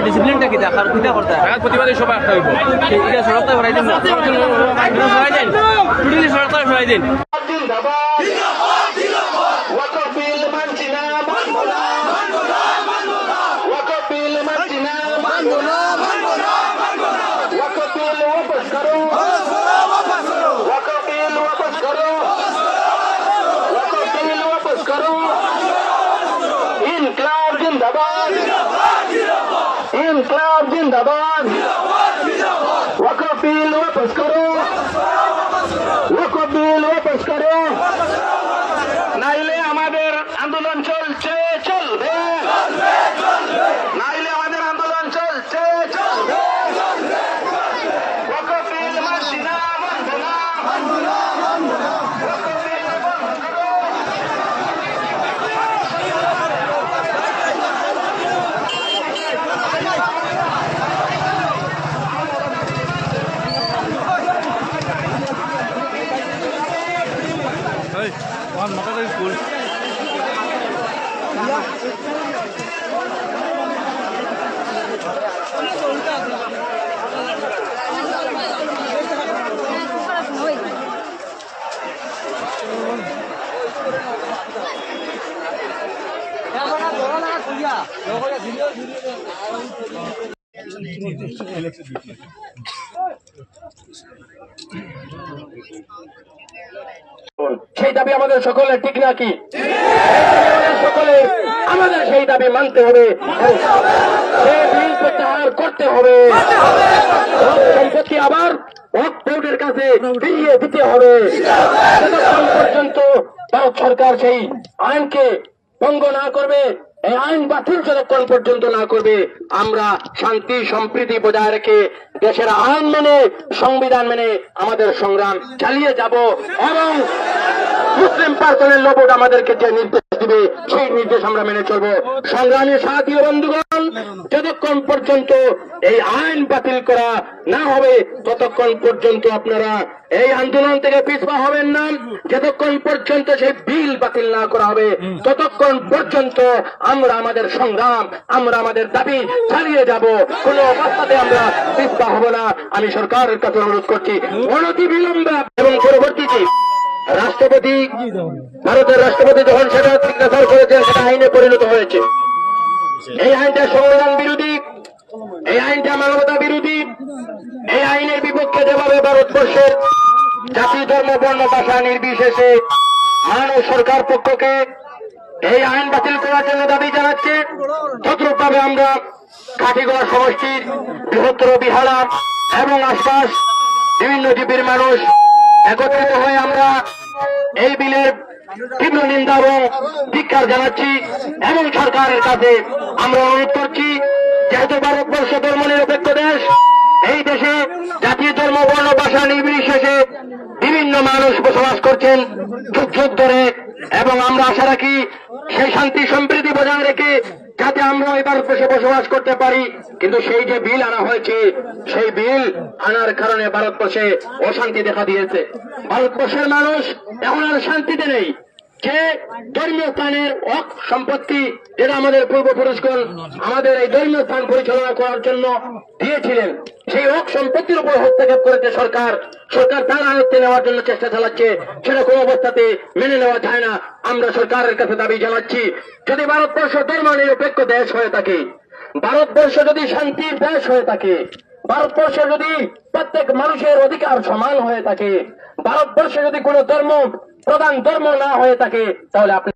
ডিসিপ্লিনটা কি দেখার কিটা করতে হয় প্রতিবাদী সবাই একটা হইব এটা সরকার সরাই দিন না সরাই দিন টোটালি সরকার সরাই দিন इंकलाब जिंदाबाद वक्फ बिल वापस करो वक्फ बिल वापस करो नाइले हमारे आंदोलन चलছে চলবে नाइले हमारे आंदोलन चलছে চলবে वक्फ बिल মানছি না মানব না वक्फ बिल বন্ধ করো সেই দাবি আমাদের সকলের ঠিক নাকি সকলে আমাদের সেই দাবি মানতে হবে সেই বিল প্রত্যাহার করতে হবে সম্পত্তি আবার ওয়াকফ বোর্ডের কাছে ফিরিয়ে দিতে হবে যতক্ষণ পর্যন্ত ভারত সরকার সেই আইনকে ভঙ্গ না করবে এই আইন বাতিল যতক্ষণ পর্যন্ত না করবে আমরা শান্তি সম্প্রীতি বজায় রেখে দেশের আইন মেনে সংবিধান মেনে আমাদের সংগ্রাম চালিয়ে যাব এবং মুসলিম পার্সনের লোভোট আমাদেরকে যে নির্দেশ দিবে সেই নির্দেশ আমরা মেনে চলবো সংগ্রামী সাথী ও বন্ধুগণ যতক্ষণ পর্যন্ত এই আইন বাতিল করা না হবে ততক্ষণ পর্যন্ত আপনারা এই আন্দোলন থেকে পিছপা হবেন না যতক্ষণ পর্যন্ত সেই বিল বাতিল না করা হবে ততক্ষণ পর্যন্ত আমরা আমাদের সংগ্রাম আমরা আমাদের দাবি চালিয়ে যাব কোনো অবস্থাতে আমরা পিছপা হব না আমি সরকারের কাছে অনুরোধ করছি অনতি বিলম্বে এবং পরবর্তীতে রাষ্ট্রপতি ভারতের রাষ্ট্রপতি যখন সেটা সিগনেচার করেছেন সেটা আইনে পরিণত হয়েছে এই আইনটা সংবিধান বিরোধী এই আইনটা মানবতা বিরোধী এই আইনের বিপক্ষে যেভাবে ভারতবর্ষের জাতি ধর্ম বর্ণ ভাষা নির্বিশেষে মানব সরকার পক্ষকে এই আইন বাতিল করার জন্য দাবি জানাচ্ছে তদ্রূপভাবে আমরা কাঠিগড় সমষ্টির বৃহত্তর বিহারা এবং আশপাশ বিভিন্ন জীবের মানুষ একত্রিত হয়ে আমরা এই বিলের তীব্র নিন্দা এবং ধিক্কার জানাচ্ছি এবং সরকারের কাছে আমরা অনুরোধ করছি যেহেতু ভারতবর্ষ ধর্মনিরপেক্ষ দেশ এই দেশে জাতীয় ধর্ম বর্ণ ভাষা নির্বিশেষে বিভিন্ন মানুষ বসবাস করছেন যুগ যুগ ধরে এবং আমরা আশা রাখি সেই শান্তি সম্প্রীতি বজায় রেখে যাতে আমরা এই ভারতবর্ষে বসবাস করতে পারি। কিন্তু সেই যে বিল আনা হয়েছে, সেই বিল আনার কারণে ভারতবর্ষে অশান্তি দেখা দিয়েছে। ভারতবর্ষের মানুষ এখন আর শান্তিতে নেই। যে ধর্মীয় স্থানের হক সম্পত্তি যেটা আমাদের পূর্বপুরুষগণ আমাদের এই ধর্মীয় স্থান পরিচালনা করার জন্য দিয়েছিলেন, সেই হক সম্পত্তির উপর হস্তক্ষেপ করেছে সরকার। সরকার তার আয়ত্তে নেওয়ার জন্য চেষ্টা চালাচ্ছে, সেটা কোনো অবস্থাতে মেনে নেওয়া যায় না। আমরা সরকারের কাছে দাবি জানাচ্ছি, যদি ভারতবর্ষ ধর্ম নিরপেক্ষ দেশ হয়ে থাকে, ভারতবর্ষ যদি শান্তির দেশ হয়ে থাকে, ভারতবর্ষে যদি প্রত্যেক মানুষের অধিকার সমান হয়ে থাকে, ভারতবর্ষে যদি কোনো ধর্ম প্রধান ধর্ম না হয়ে থাকে, তাহলে আপনি